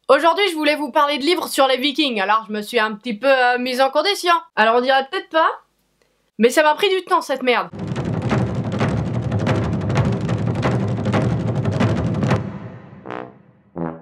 Aujourd'hui, je voulais vous parler de livres sur les Vikings, alors je me suis un petit peu mise en condition. Alors on dirait peut-être pas, mais ça m'a pris du temps cette merde.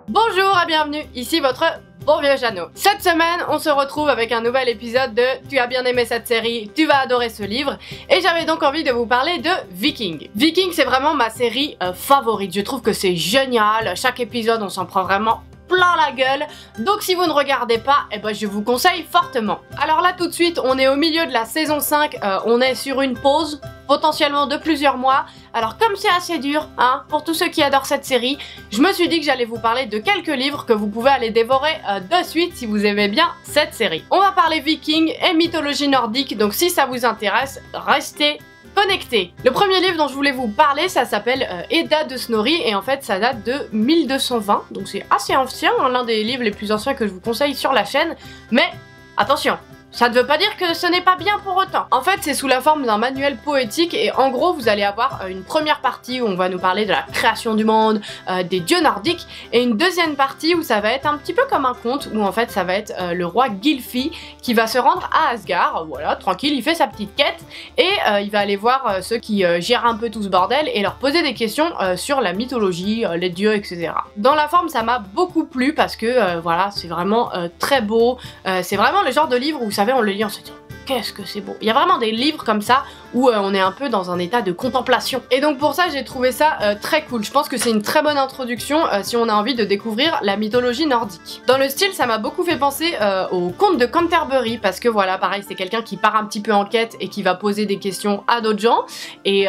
Bonjour et bienvenue, ici votre bon vieux Jeannot. Cette semaine, on se retrouve avec un nouvel épisode de Tu as bien aimé cette série, tu vas adorer ce livre. Et j'avais donc envie de vous parler de Vikings. Vikings, c'est vraiment ma série favorite. Je trouve que c'est génial. Chaque épisode, on s'en prend vraiment plein la gueule. Donc si vous ne regardez pas, eh ben, je vous conseille fortement. Alors là, tout de suite, on est au milieu de la saison 5. On est sur une pause, potentiellement de plusieurs mois. Alors comme c'est assez dur, hein, pour tous ceux qui adorent cette série, je me suis dit que j'allais vous parler de quelques livres que vous pouvez aller dévorer de suite si vous aimez bien cette série. On va parler Vikings et mythologie nordique, donc si ça vous intéresse, restez connectés. Le premier livre dont je voulais vous parler, ça s'appelle Edda de Snorri, et en fait ça date de 1220, donc c'est assez ancien, hein, l'un des livres les plus anciens que je vous conseille sur la chaîne, mais attention, ça ne veut pas dire que ce n'est pas bien pour autant. En fait, c'est sous la forme d'un manuel poétique et en gros, vous allez avoir une première partie où on va nous parler de la création du monde, des dieux nordiques, et une deuxième partie où ça va être un petit peu comme un conte, où en fait ça va être le roi Gylfi qui va se rendre à Asgard, voilà, tranquille, il fait sa petite quête, et il va aller voir ceux qui gèrent un peu tout ce bordel et leur poser des questions sur la mythologie, les dieux, etc. Dans la forme, ça m'a beaucoup plu parce que voilà, c'est vraiment très beau, c'est vraiment le genre de livre où ça on le lit, on se dit qu'est-ce que c'est beau. Il y a vraiment des livres comme ça où on est un peu dans un état de contemplation. Et donc pour ça j'ai trouvé ça très cool. Je pense que c'est une très bonne introduction si on a envie de découvrir la mythologie nordique. Dans le style, ça m'a beaucoup fait penser au conte de Canterbury parce que voilà, pareil, c'est quelqu'un qui part un petit peu en quête et qui va poser des questions à d'autres gens. Et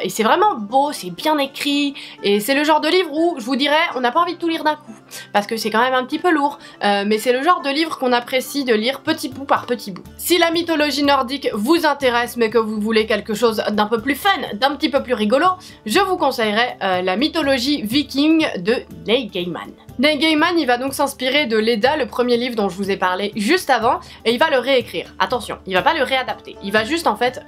c'est vraiment beau, c'est bien écrit et c'est le genre de livre où je vous dirais on n'a pas envie de tout lire d'un coup parce que c'est quand même un petit peu lourd. Mais c'est le genre de livre qu'on apprécie de lire petit bout par petit bout. Si la mythologie nordique vous intéresse mais que vous voulez quelque chose d'un peu plus fun, d'un petit peu plus rigolo, je vous conseillerais la mythologie viking de Neil Gaiman. Neil Gaiman, il va donc s'inspirer de l'Edda, le premier livre dont je vous ai parlé juste avant, et il va le réécrire. Attention, il va pas le réadapter, il va juste en fait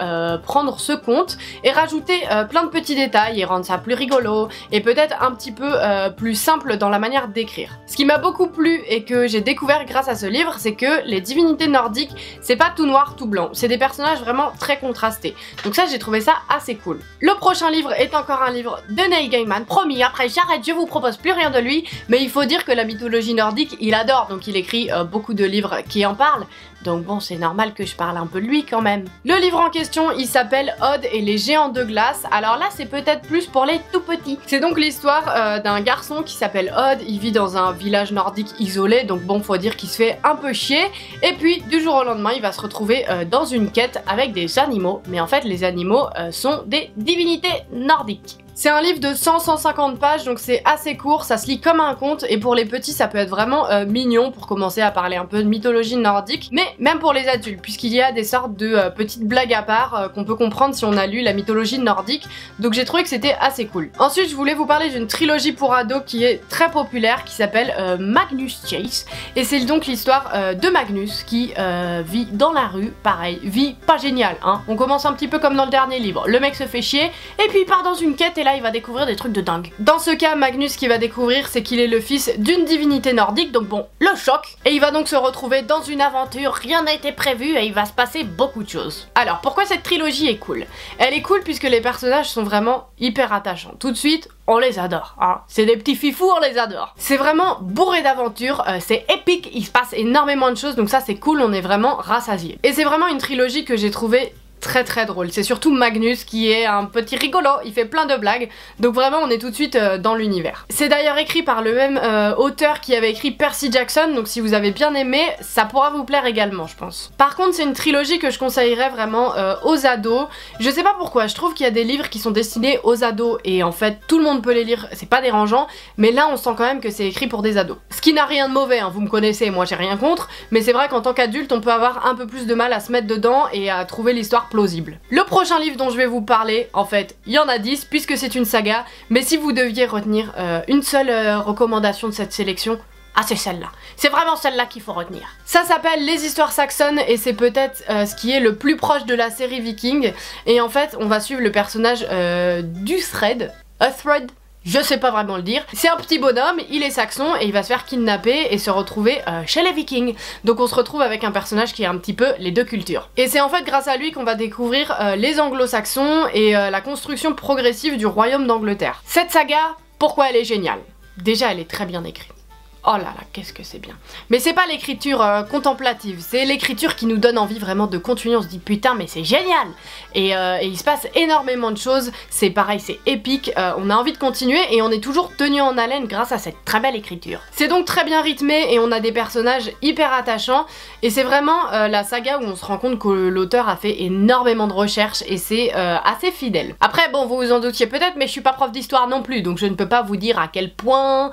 prendre ce conte et rajouter plein de petits détails et rendre ça plus rigolo et peut-être un petit peu plus simple dans la manière d'écrire. Ce qui m'a beaucoup plu et que j'ai découvert grâce à ce livre, c'est que les divinités nordiques, c'est pas tout noir, tout blanc, c'est des personnages vraiment très contrastés. Donc ça, j'ai trouvé ça assez cool. Le prochain livre est encore un livre de Neil Gaiman, promis, après j'arrête, je vous propose plus rien de lui, mais il faut dire que la mythologie nordique, il adore, donc il écrit beaucoup de livres qui en parlent, donc bon, c'est normal que je parle un peu de lui quand même. Le livre en question, il s'appelle Odd et les géants de glace, alors là c'est peut-être plus pour les tout petits. C'est donc l'histoire d'un garçon qui s'appelle Odd, il vit dans un village nordique isolé, donc bon, faut dire qu'il se fait un peu chier, et puis du jour au lendemain, il va se retrouver dans une quête avec des animaux, mais en fait les animaux sont des divinités nordiques. C'est un livre de 100-150 pages, donc c'est assez court, ça se lit comme un conte, et pour les petits ça peut être vraiment mignon pour commencer à parler un peu de mythologie nordique, mais même pour les adultes, puisqu'il y a des sortes de petites blagues à part qu'on peut comprendre si on a lu la mythologie nordique, donc j'ai trouvé que c'était assez cool. Ensuite, je voulais vous parler d'une trilogie pour ados qui est très populaire, qui s'appelle Magnus Chase, et c'est donc l'histoire de Magnus qui vit dans la rue, pareil, vie pas géniale, hein. On commence un petit peu comme dans le dernier livre, le mec se fait chier, et puis il part dans une quête et là il va découvrir des trucs de dingue. Dans ce cas, Magnus, ce qu'il va découvrir, c'est qu'il est le fils d'une divinité nordique, donc bon, le choc, et il va donc se retrouver dans une aventure, rien n'a été prévu et il va se passer beaucoup de choses. Alors, pourquoi cette trilogie est cool? Elle est cool puisque les personnages sont vraiment hyper attachants. Tout de suite, on les adore, hein. C'est des petits fifous, on les adore. C'est vraiment bourré d'aventures, c'est épique, il se passe énormément de choses, donc ça c'est cool, on est vraiment rassasiés. Et c'est vraiment une trilogie que j'ai trouvée très drôle. C'est surtout Magnus qui est un petit rigolo, il fait plein de blagues, donc vraiment on est tout de suite dans l'univers. C'est d'ailleurs écrit par le même auteur qui avait écrit Percy Jackson, donc si vous avez bien aimé, ça pourra vous plaire également, je pense. Par contre, c'est une trilogie que je conseillerais vraiment aux ados. Je sais pas pourquoi, je trouve qu'il y a des livres qui sont destinés aux ados et en fait tout le monde peut les lire, c'est pas dérangeant, mais là on sent quand même que c'est écrit pour des ados. Ce qui n'a rien de mauvais, hein, vous me connaissez, moi j'ai rien contre, mais c'est vrai qu'en tant qu'adulte on peut avoir un peu plus de mal à se mettre dedans et à trouver l'histoire plausible. Le prochain livre dont je vais vous parler, en fait, il y en a 10 puisque c'est une saga, mais si vous deviez retenir une seule recommandation de cette sélection, ah c'est celle-là. C'est vraiment celle-là qu'il faut retenir. Ça s'appelle Les Histoires Saxonnes et c'est peut-être ce qui est le plus proche de la série Viking. Et en fait, on va suivre le personnage d'Uthred, Je sais pas vraiment le dire. C'est un petit bonhomme, il est saxon et il va se faire kidnapper et se retrouver chez les Vikings. Donc on se retrouve avec un personnage qui a un petit peu les deux cultures. Et c'est en fait grâce à lui qu'on va découvrir les anglo-saxons et la construction progressive du royaume d'Angleterre. Cette saga, pourquoi elle est géniale? Déjà, elle est très bien écrite. Oh là là, qu'est-ce que c'est bien. Mais c'est pas l'écriture contemplative, c'est l'écriture qui nous donne envie vraiment de continuer, on se dit putain mais c'est génial. Et il se passe énormément de choses, c'est pareil, c'est épique, on a envie de continuer et on est toujours tenu en haleine grâce à cette très belle écriture. C'est donc très bien rythmé et on a des personnages hyper attachants et c'est vraiment la saga où on se rend compte que l'auteur a fait énormément de recherches et c'est assez fidèle. Après bon, vous vous en doutiez peut-être, mais je suis pas prof d'histoire non plus, donc je ne peux pas vous dire à quel point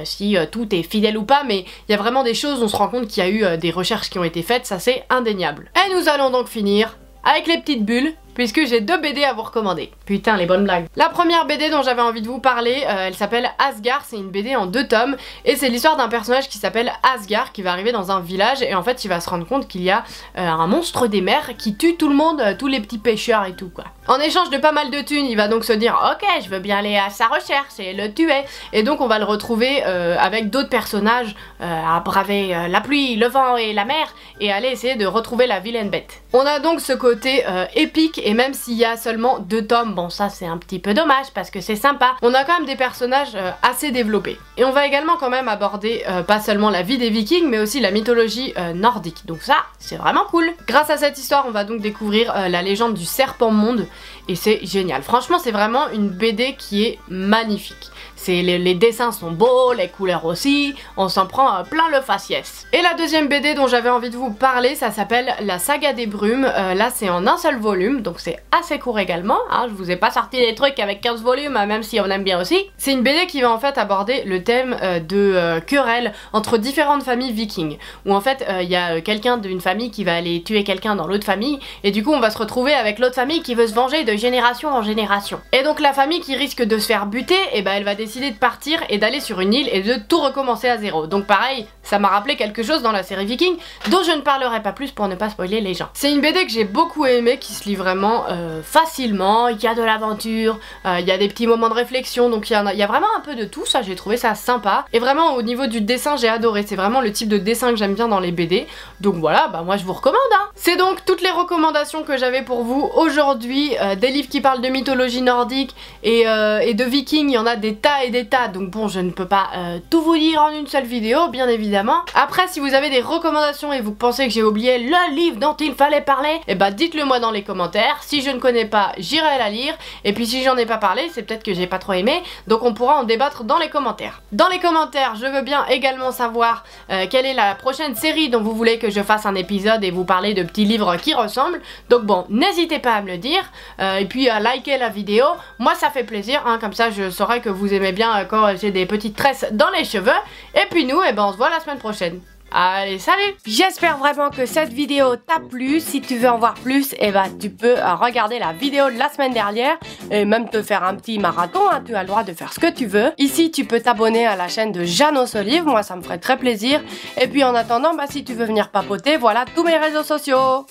si tout est fidèle ou pas, mais il y a vraiment des choses, on se rend compte qu'il y a eu des recherches qui ont été faites, ça c'est indéniable. Et nous allons donc finir avec les petites bulles, puisque j'ai 2 BD à vous recommander. Putain, les bonnes blagues. La première BD dont j'avais envie de vous parler, elle s'appelle Asgard, c'est une BD en 2 tomes, et c'est l'histoire d'un personnage qui s'appelle Asgard, qui va arriver dans un village, et en fait il va se rendre compte qu'il y a un monstre des mers qui tue tout le monde, tous les petits pêcheurs et tout quoi. En échange de pas mal de thunes, il va donc se dire ok, je veux bien aller à sa recherche et le tuer, et donc on va le retrouver avec d'autres personnages à braver la pluie, le vent et la mer, et aller essayer de retrouver la vilaine bête. On a donc ce côté épique, et même s'il y a seulement 2 tomes, bon ça c'est un petit peu dommage parce que c'est sympa, on a quand même des personnages assez développés. Et on va également quand même aborder pas seulement la vie des Vikings mais aussi la mythologie nordique, donc ça c'est vraiment cool. Grâce à cette histoire on va donc découvrir la légende du serpent monde et c'est génial. Franchement c'est vraiment une BD qui est magnifique. Les dessins sont beaux, les couleurs aussi, on s'en prend plein le faciès. Et la deuxième BD dont j'avais envie de vous parler, ça s'appelle La Saga des Brumes. Là c'est en un seul volume, donc c'est assez court également, hein. Je vous ai pas sorti des trucs avec 15 volumes, même si on aime bien aussi. C'est une BD qui va en fait aborder le thème de querelles entre différentes familles vikings, où en fait il y a quelqu'un d'une famille qui va aller tuer quelqu'un dans l'autre famille, et du coup on va se retrouver avec l'autre famille qui veut se venger de génération en génération. Et donc la famille qui risque de se faire buter, et ben elle va décider de partir et d'aller sur une île et de tout recommencer à zéro. Donc pareil, ça m'a rappelé quelque chose dans la série Viking, dont je ne parlerai pas plus pour ne pas spoiler les gens. C'est une BD que j'ai beaucoup aimée, qui se lit vraiment facilement, il y a de l'aventure, il y a des petits moments de réflexion, donc il y a vraiment un peu de tout, ça j'ai trouvé ça sympa. Et vraiment au niveau du dessin j'ai adoré, c'est vraiment le type de dessin que j'aime bien dans les BD, donc voilà, bah moi je vous recommande hein. C'est donc toutes les recommandations que j'avais pour vous aujourd'hui, des livres qui parlent de mythologie nordique et de Vikings, il y en a des tas et des tas, donc bon je ne peux pas tout vous dire en une seule vidéo bien évidemment. Après si vous avez des recommandations et vous pensez que j'ai oublié le livre dont il fallait parler, et bah dites-le moi dans les commentaires, si je ne connais pas j'irai la lire, et puis si j'en ai pas parlé c'est peut-être que j'ai pas trop aimé, donc on pourra en débattre dans les commentaires. Dans les commentaires je veux bien également savoir quelle est la prochaine série dont vous voulez que je fasse un épisode et vous parler de petits livres qui ressemblent, donc bon n'hésitez pas à me le dire, et puis à liker la vidéo, moi ça fait plaisir hein, comme ça je saurai que vous aimez bien quand j'ai des petites tresses dans les cheveux, et puis nous et ben on se voit la semaine prochaine. Allez, salut! J'espère vraiment que cette vidéo t'a plu. Si tu veux en voir plus, et bah tu peux regarder la vidéo de la semaine dernière et même te faire un petit marathon, hein, tu as le droit de faire ce que tu veux. Ici, tu peux t'abonner à la chaîne de Jeanne Solive, moi ça me ferait très plaisir. Et puis en attendant, bah si tu veux venir papoter, voilà tous mes réseaux sociaux.